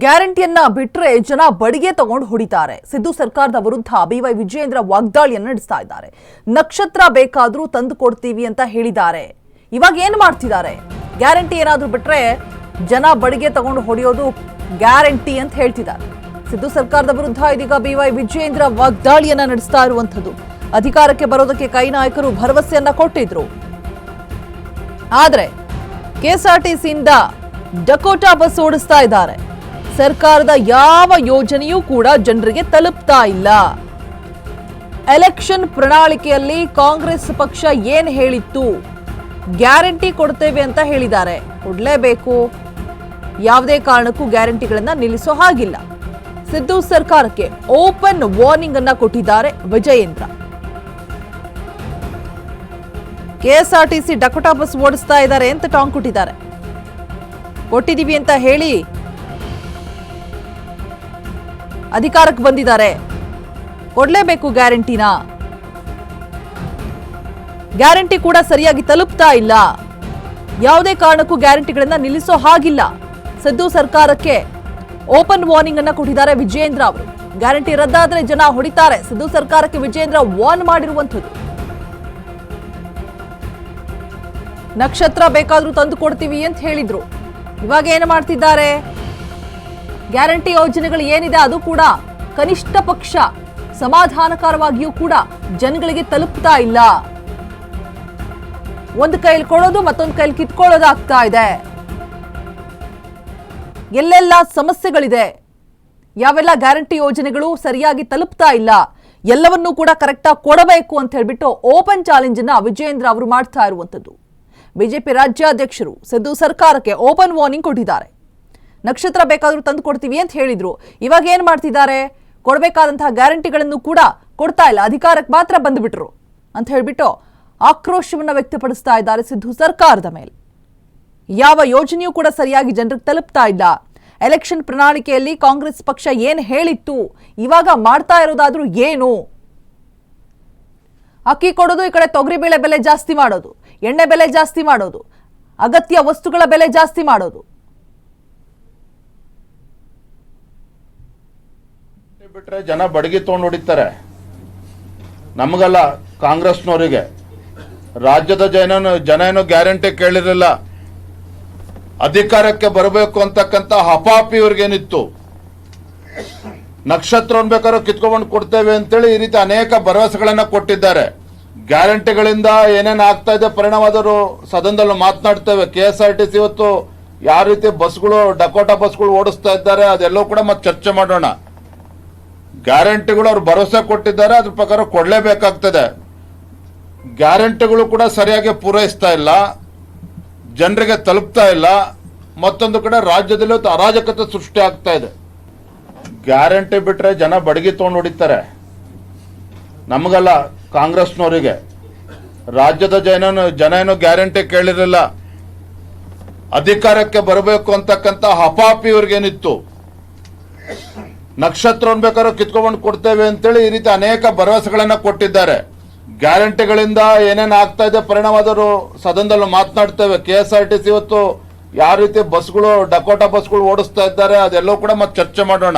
ಗ್ಯಾರಂಟಿಯನ್ನ ಬಿಟ್ರೆ ಜನ ಬಡಿಗೆ ತಗೊಂಡು ಹೊಡಿತಾರೆ. ಸಿದ್ದು ಸರ್ಕಾರದ ವಿರುದ್ಧ ಬಿವೈ ವಿಜಯೇಂದ್ರ ವಾಗ್ದಾಳಿಯನ್ನು ನಡೆಸ್ತಾ ಇದ್ದಾರೆ. ನಕ್ಷತ್ರ ಬೇಕಾದ್ರೂ ತಂದು ಕೊಡ್ತೀವಿ ಅಂತ ಹೇಳಿದ್ದಾರೆ. ಇವಾಗ ಏನು ಮಾಡ್ತಿದ್ದಾರೆ? ಗ್ಯಾರಂಟಿ ಏನಾದ್ರೂ ಬಿಟ್ರೆ ಜನ ಬಡಿಗೆ ತಗೊಂಡು ಹೊಡೆಯೋದು ಗ್ಯಾರಂಟಿ ಅಂತ ಹೇಳ್ತಿದ್ದಾರೆ. ಸಿದ್ದು ಸರ್ಕಾರದ ವಿರುದ್ಧ ಇದೀಗ ಬಿವೈ ವಿಜಯೇಂದ್ರ ವಾಗ್ದಾಳಿಯನ್ನ ನಡೆಸ್ತಾ ಇರುವಂತದ್ದು. ಅಧಿಕಾರಕ್ಕೆ ಬರೋದಕ್ಕೆ ಕೈ ನಾಯಕರು ಭರವಸೆಯನ್ನ ಕೊಟ್ಟಿದ್ರು. ಆದ್ರೆ ಕೆಎಸ್ಆರ್ಟಿಸಿಯಿಂದ ಡಕೋಟಾ ಬಸ್ ಓಡಿಸ್ತಾ ಇದ್ದಾರೆ. ಸರ್ಕಾರದ ಯಾವ ಯೋಜನೆಯೂ ಕೂಡ ಜನರಿಗೆ ತಲುಪ್ತಾ ಇಲ್ಲ. ಎಲೆಕ್ಷನ್ ಪ್ರಣಾಳಿಕೆಯಲ್ಲಿ ಕಾಂಗ್ರೆಸ್ ಪಕ್ಷ ಏನ್ ಹೇಳಿತ್ತು? ಗ್ಯಾರಂಟಿ ಕೊಡ್ತೇವೆ ಅಂತ ಹೇಳಿದ್ದಾರೆ. ಕೊಡ್ಲೇಬೇಕು. ಯಾವುದೇ ಕಾರಣಕ್ಕೂ ಗ್ಯಾರಂಟಿಗಳನ್ನ ನಿಲ್ಲಿಸೋ ಹಾಗಿಲ್ಲ. ಸಿದ್ದು ಸರ್ಕಾರಕ್ಕೆ ಓಪನ್ ವಾರ್ನಿಂಗ್ ಅನ್ನ ಕೊಟ್ಟಿದ್ದಾರೆ ವಿಜಯೇಂದ್ರ. ಕೆಎಸ್ಆರ್ಟಿಸಿ ಡಕೋಟಾ ಬಸ್ ಓಡಿಸ್ತಾ ಇದ್ದಾರೆ ಅಂತ ಟಾಂಗ್ ಕೊಟ್ಟಿದ್ದಾರೆ. ಕೊಟ್ಟಿದೀವಿ ಅಂತ ಹೇಳಿ ಅಧಿಕಾರಕ್ಕೆ ಬಂದಿದ್ದಾರೆ. ಕೊಡ್ಲೇಬೇಕು ಗ್ಯಾರಂಟಿನ. ಗ್ಯಾರಂಟಿ ಕೂಡ ಸರಿಯಾಗಿ ತಲುಪ್ತಾ ಇಲ್ಲ. ಯಾವುದೇ ಕಾರಣಕ್ಕೂ ಗ್ಯಾರಂಟಿಗಳನ್ನ ನಿಲ್ಲಿಸೋ ಹಾಗಿಲ್ಲ. ಸಿದ್ದು ಸರ್ಕಾರಕ್ಕೆ ಓಪನ್ ವಾರ್ನಿಂಗ್ ಅನ್ನ ಕೊಟ್ಟಿದ್ದಾರೆ ವಿಜಯೇಂದ್ರ ಅವರು. ಗ್ಯಾರಂಟಿ ರದ್ದಾದ್ರೆ ಜನ ಹೊಡಿತಾರೆ. ಸಿದ್ದು ಸರ್ಕಾರಕ್ಕೆ ವಿಜಯೇಂದ್ರ ವಾರ್ನ್ ಮಾಡಿರುವಂಥದ್ದು. ನಕ್ಷತ್ರ ಬೇಕಾದ್ರೂ ತಂದು ಕೊಡ್ತೀವಿ ಅಂತ ಹೇಳಿದ್ರು. ಇವಾಗ ಏನು ಮಾಡ್ತಿದ್ದಾರೆ? ಗ್ಯಾರಂಟಿ ಯೋಜನೆಗಳು ಏನಿದೆ ಅದು ಕೂಡ ಕನಿಷ್ಠ ಪಕ್ಷ ಸಮಾಧಾನಕರವಾಗಿಯೂ ಕೂಡ ಜನಗಳಿಗೆ ತಲುಪ್ತಾ ಇಲ್ಲ. ಒಂದು ಕೈಲಿ ಕೊಡೋದು ಮತ್ತೊಂದು ಕೈಲಿ ಕಿತ್ಕೊಳ್ಳೋದಾಗ್ತಾ ಇದೆ. ಎಲ್ಲೆಲ್ಲ ಸಮಸ್ಯೆಗಳಿದೆ, ಯಾವೆಲ್ಲ ಗ್ಯಾರಂಟಿ ಯೋಜನೆಗಳು ಸರಿಯಾಗಿ ತಲುಪ್ತಾ ಇಲ್ಲ, ಎಲ್ಲವನ್ನೂ ಕೂಡ ಕರೆಕ್ಟಾಗಿ ಕೊಡಬೇಕು ಅಂತ ಹೇಳ್ಬಿಟ್ಟು ಓಪನ್ ಚಾಲೆಂಜ್ ಅನ್ನ ವಿಜಯೇಂದ್ರ ಅವರು ಮಾಡ್ತಾ ಇರುವಂತದ್ದು. ಬಿಜೆಪಿ ರಾಜ್ಯಾಧ್ಯಕ್ಷರು ಸಿದ್ದು ಸರ್ಕಾರಕ್ಕೆ ಓಪನ್ ವಾರ್ನಿಂಗ್ ಕೊಟ್ಟಿದ್ದಾರೆ. ನಕ್ಷತ್ರ ಬೇಕಾದ್ರೂ ತಂದು ಕೊಡ್ತೀವಿ ಅಂತ ಹೇಳಿದ್ರು. ಇವಾಗ ಏನ್ ಮಾಡ್ತಿದ್ದಾರೆ? ಕೊಡಬೇಕಾದಂತಹ ಗ್ಯಾರಂಟಿಗಳನ್ನು ಕೂಡ ಕೊಡ್ತಾ ಇಲ್ಲ, ಅಧಿಕಾರಕ್ಕೆ ಮಾತ್ರ ಬಂದ್ಬಿಟ್ರು ಅಂತ ಹೇಳ್ಬಿಟ್ಟು ಆಕ್ರೋಶವನ್ನ ವ್ಯಕ್ತಪಡಿಸ್ತಾ ಇದ್ದಾರೆ ಸಿದ್ದು ಸರ್ಕಾರದ ಮೇಲೆ. ಯಾವ ಯೋಜನೆಯೂ ಕೂಡ ಸರಿಯಾಗಿ ಜನರಿಗೆ ತಲುಪ್ತಾ ಇಲ್ಲ. ಎಲೆಕ್ಷನ್ ಪ್ರಣಾಳಿಕೆಯಲ್ಲಿ ಕಾಂಗ್ರೆಸ್ ಪಕ್ಷ ಏನ್ ಹೇಳಿತ್ತು, ಇವಾಗ ಮಾಡ್ತಾ ಇರೋದಾದ್ರೂ ಏನು? ಅಕ್ಕಿ ಕೊಡೋದು, ಈ ಕಡೆ ತೊಗರಿಬೇಳೆ ಬೆಲೆ ಜಾಸ್ತಿ ಮಾಡೋದು, ಎಣ್ಣೆ ಬೆಲೆ ಜಾಸ್ತಿ ಮಾಡೋದು, ಅಗತ್ಯ ವಸ್ತುಗಳ ಬೆಲೆ ಜಾಸ್ತಿ ಮಾಡೋದು. ಬಿಟ್ರೆ ಜನ ಬಡಗಿ ತಗೊಂಡು ಹೊಡಿತಾರೆ. ನಮಗಲ್ಲ, ಕಾಂಗ್ರೆಸ್ನವರಿಗೆ. ರಾಜ್ಯದ ಜನ ಏನು ಗ್ಯಾರಂಟಿ ಕೇಳಿರಲಿಲ್ಲ. ಅಧಿಕಾರಕ್ಕೆ ಬರಬೇಕು ಅಂತಕ್ಕಂಥ ಹಪಾಪಿ ಇವ್ರಿಗೇನಿತ್ತು. ನಕ್ಷತ್ರ ಬೇಕಾದ್ರೂ ಕಿತ್ಕೊಂಡು ಕೊಡ್ತೇವೆ ಅಂತೇಳಿ ಈ ರೀತಿ ಅನೇಕ ಭರವಸೆಗಳನ್ನ ಕೊಟ್ಟಿದ್ದಾರೆ. ಗ್ಯಾರಂಟಿಗಳಿಂದ ಏನೇನು ಆಗ್ತಾ ಇದೆ ಪರಿಣಾಮದರು ಸದನದಲ್ಲಿ ಮಾತನಾಡ್ತೇವೆ. ಕೆಎಸ್ಆರ್ಟಿಸಿ ಇವತ್ತು ಯಾವ ರೀತಿ ಬಸ್ಗಳು, ಡಕೋಟಾ ಬಸ್ಗಳು ಓಡಿಸ್ತಾ ಇದ್ದಾರೆ ಅದೆಲ್ಲವೂ ಕೂಡ ಮತ್ತೆ ಚರ್ಚೆ ಮಾಡೋಣ. ಗ್ಯಾರಂಟಿಗಳು ಅವ್ರು ಭರವಸೆ ಕೊಟ್ಟಿದ್ದಾರೆ, ಅದ್ರ ಪ್ರಕಾರ ಕೊಡಲೇಬೇಕಾಗ್ತದೆ. ಗ್ಯಾರಂಟಿಗಳು ಕೂಡ ಸರಿಯಾಗಿ ಪೂರೈಸ್ತಾ ಇಲ್ಲ, ಜನರಿಗೆ ತಲುಪ್ತಾ ಇಲ್ಲ. ಮತ್ತೊಂದು ಕಡೆ ರಾಜ್ಯದಲ್ಲಿ ಅರಾಜಕತೆ ಸೃಷ್ಟಿ ಆಗ್ತಾ ಇದೆ. ಗ್ಯಾರಂಟಿ ಬಿಟ್ರೆ ಜನ ಬಡಗಿ ತಗೊಂಡು ಹೊಡಿತಾರೆ. ನಮಗಲ್ಲ, ಕಾಂಗ್ರೆಸ್ನವರಿಗೆ. ರಾಜ್ಯದ ಜನ ಏನು ಗ್ಯಾರಂಟಿ ಕೇಳಿರಲಿಲ್ಲ. ಅಧಿಕಾರಕ್ಕೆ ಬರಬೇಕು ಅಂತಕ್ಕಂಥ ಹಪಾಪಿ ಇವ್ರಿಗೇನಿತ್ತು. ನಕ್ಷತ್ರ ಬೇಕಾದ್ರೂ ಕಿತ್ಕೊಂಡು ಕೊಡ್ತೇವೆ ಅಂತೇಳಿ ಈ ರೀತಿ ಅನೇಕ ಭರವಸೆಗಳನ್ನ ಕೊಟ್ಟಿದ್ದಾರೆ. ಗ್ಯಾರಂಟಿಗಳಿಂದ ಏನೇನು ಆಗ್ತಾ ಇದೆ ಪರಿಣಾಮದರು ಸದನದಲ್ಲಿ ಮಾತನಾಡ್ತೇವೆ. ಕೆಎಸ್ಆರ್ಟಿಸಿ ಇವತ್ತು ಯಾವ ರೀತಿ ಬಸ್ಗಳು, ಡಕೋಟಾ ಬಸ್ಗಳು ಓಡಿಸ್ತಾ ಇದ್ದಾರೆ ಅದೆಲ್ಲವೂ ಕೂಡ ಮತ್ತೆ ಚರ್ಚೆ ಮಾಡೋಣ.